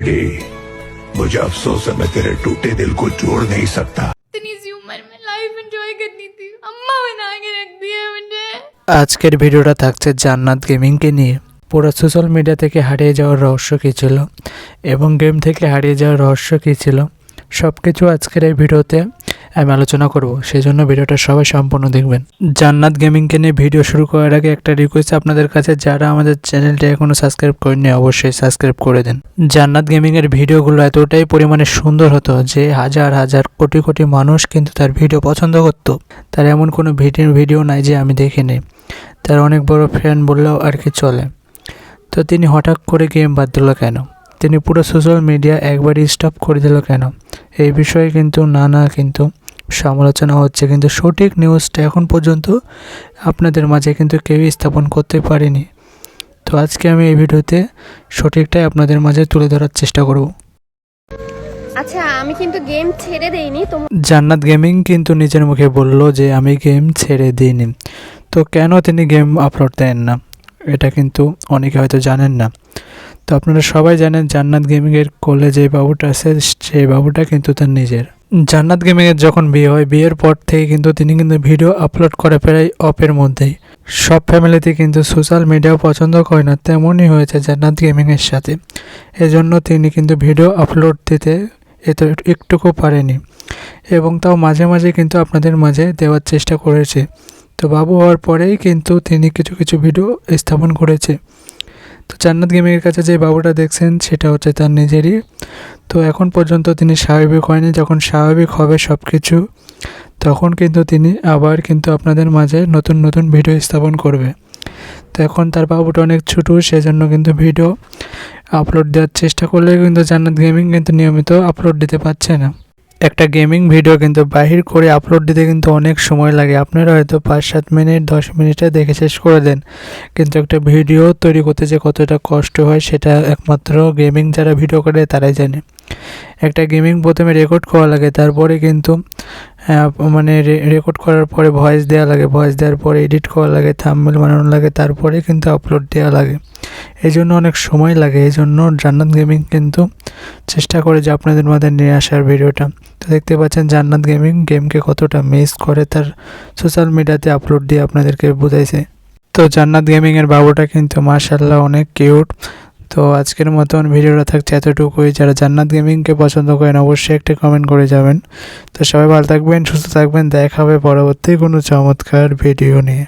लगे, मुझे अफसोस है मैं तेरे टूटे दिल को जोड़ नहीं सकता। इतनी सी उम्र में लाइफ एंजॉय करनी थी, अम्मा बना के रख दिया मुझे। আজকের ভিডিওটা থাকছে জান্নাত গেমিংকে নিয়ে। পুরো সোশ্যাল মিডিয়া থেকে হারিয়ে যাওয়ার রহস্য কী ছিল এবং গেম থেকে হারিয়ে যাওয়ার রহস্য কী ছিল সব কিছু আজকের এই ভিডিওতে আমি আলোচনা করব, সেই জন্য ভিডিওটা সবাই সম্পূর্ণ দেখবেন। জান্নাত গেমিংকে নিয়ে ভিডিও শুরু করার আগে একটা রিকোয়েস্ট আপনাদের কাছে, যারা আমাদের চ্যানেলটা এখনও সাবস্ক্রাইব করেননি অবশ্যই সাবস্ক্রাইব করে দেন। জান্নাত গেমিংয়ের ভিডিওগুলো এতটাই পরিমাণে সুন্দর হতো যে হাজার হাজার কোটি কোটি মানুষ কিন্তু তার ভিডিও পছন্দ করত। তার এমন কোনো ভিডিও নাই যে আমি দেখিনি, তার অনেক বড় ফ্যান বললেও আর কি চলে। তো তিনি হঠাৎ করে গেম বাদ দিল কেন, তিনি পুরো সোশ্যাল মিডিয়া একবারই স্টপ করে দিল কেন, এই বিষয়ে কিন্তু নানা সমালোচনা হচ্ছে, কিন্তু সঠিক নিউজটা এখন পর্যন্ত আপনাদের মাঝে কিন্তু কেউই স্থাপন করতে পারেনি। তো আজকে আমি এই ভিডিওতে সঠিকটাই আপনাদের মাঝে তুলে ধরার চেষ্টা করব। আচ্ছা, আমি কিন্তু গেম ছেড়ে দেইনি। জান্নাত গেমিং কিন্তু নিজের মুখে বলল যে আমি গেম ছেড়ে দিইনি। তো কেন তিনি গেম আপলোড দেন না, এটা কিন্তু অনেকে হয়তো জানেন না। তো আপনারা সবাই জানেন জান্নাত গেমিংয়ের কোলে যে বাবুটা আছে সেই বাবুটা কিন্তু তার নিজের। জান্নাত গেমিংয়ের যখন বিয়ে হয়, বিয়ের পর থেকে কিন্তু তিনি ভিডিও আপলোড করে প্রায় অফের মধ্যেই। সব ফ্যামিলিতে কিন্তু সোশ্যাল মিডিয়াও পছন্দ করে না, তেমনই হয়েছে জান্নাত গেমিংয়ের সাথে। এজন্য তিনি কিন্তু ভিডিও আপলোড দিতে একটুকু পারেনি এবং তাও মাঝে মাঝে কিন্তু আপনাদের মাঝে দেওয়ার চেষ্টা করেছে। তো বাবু হওয়ার পরেই কিন্তু তিনি কিছু ভিডিও স্থাপন করেছে। তো জান্নাত গেমিংয়ের কাছে যে বাবুটা দেখছেন সেটা হচ্ছে তার নিজেরই। তো এখন পর্যন্ত তিনি স্বাভাবিক হয়নি, যখন স্বাভাবিক হবে সব কিছু তখন কিন্তু তিনি আবার কিন্তু আপনাদের মাঝে নতুন ভিডিও স্থাপন করবে। তো এখন তার বাবুটা অনেক ছোটো, সেজন্য কিন্তু ভিডিও আপলোড দেওয়ার চেষ্টা করলে কিন্তু জান্নাত গেমিং কিন্তু নিয়মিত আপলোড দিতে পারছে না। একটা গেমিং ভিডিও কিন্তু বাহির করে আপলোড দিতে কিন্তু অনেক সময় লাগে, আপনারা হয়তো 5-7 মিনিট 10 মিনিটে দেখে শেষ করে দেন, কিন্তু একটা ভিডিও তৈরি করতে যে কতটা কষ্ট হয় সেটা একমাত্র গেমিং যারা ভিডিও করে তারাই জানে। একটা গেমিং প্রথমে রেকর্ড করা লাগে, তারপরে কিন্তু রেকর্ড করার পরে ভয়েস দেওয়া লাগে, ভয়েস দেওয়ার পরে এডিট করা লাগে, থাম্বনেল বানানো লাগে, তারপরে কিন্তু আপলোড দেওয়া লাগে। এই জন্য অনেক সময় লাগে। এই জন্য জান্নাত গেমিং কিন্তু চেষ্টা করে যে আপনাদের মধ্যে নিয়ে আসার ভিডিওটা। তো দেখতে পাচ্ছেন জান্নাত গেমিং গেমকে কতটা মিস করে তার সোশ্যাল মিডিয়াতে আপলোড দিয়ে আপনাদেরকে বোঝাইছে। তো জান্নাত গেমিংয়ের বাবুটা কিন্তু মাশাআল্লাহ অনেক কিউট। তো আজকের মতন ভিডিওটা থাকছে এতটুকুই। যারা জান্নাত গেমিংকে পছন্দ করেন অবশ্যই একটা কমেন্ট করে যাবেন। তো সবাই ভালো থাকবেন, সুস্থ থাকবেন, দেখা হবে পরবর্তী কোনো চমৎকার ভিডিও নিয়ে।